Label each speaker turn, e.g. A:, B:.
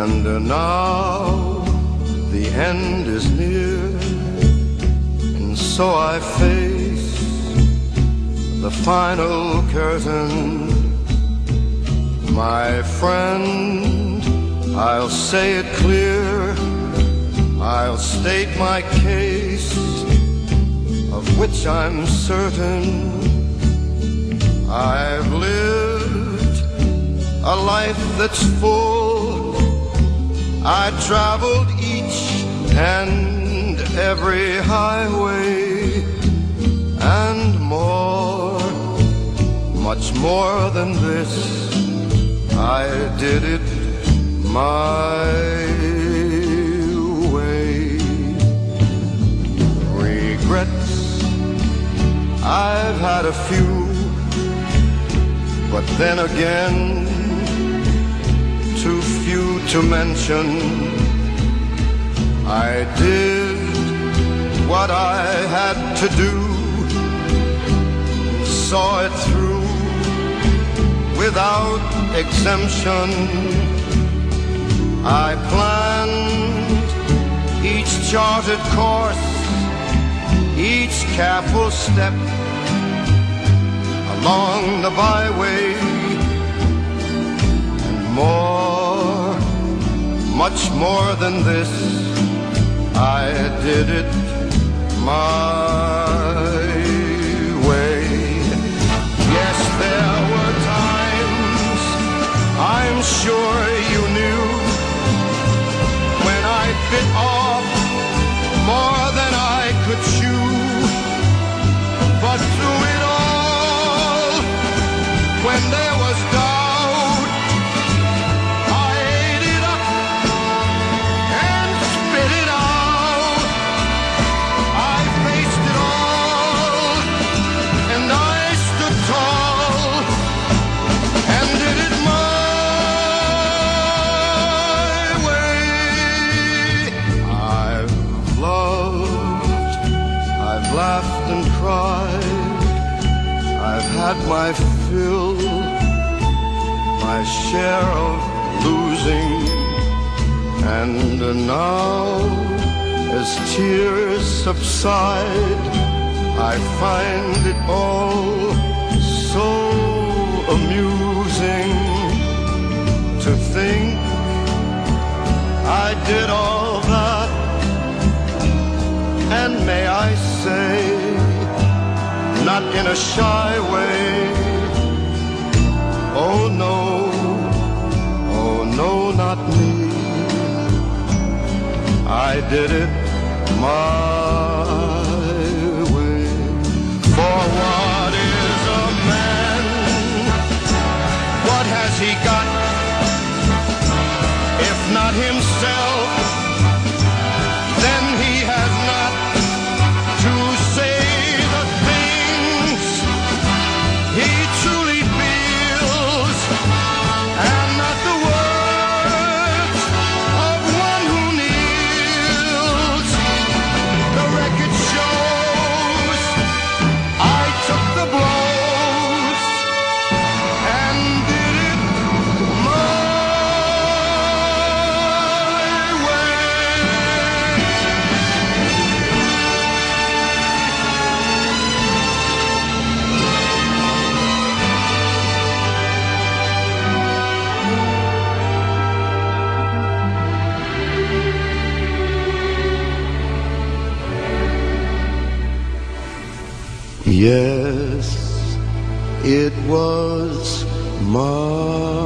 A: And now the end is near, and so I face the final curtain. My friend, I'll say it clear, I'll state my case, of which I'm certain. I've lived a life that's full. I traveled each and every highway, and more, much more than this, I did it my way. Regrets, I've had a few, but then again, too few to mention. I did what I had to do, saw it through without exemption. I planned each charted course, each careful step along the byway, and more, much more than this, I did it my way. Yes, there were times, I'm sure you knew, when I bit off more than I could chew. But through it all, when there was doubt, I ate it up and spit it out. I faced it all, and I stood tall, and did it my way. I've loved, I've laughed and cried, I've had my fill, my share of losing, and now, as tears subside, I find it all so amusing to think I did all that, and may I say, not in a shy way, oh no, not me. I did it my way. For what is a man? What has he got, if not himself? Then he has not to say the things he truly feels, and not the words of one who kneels. The record shows I took the blows and did it my way. Yes, it was my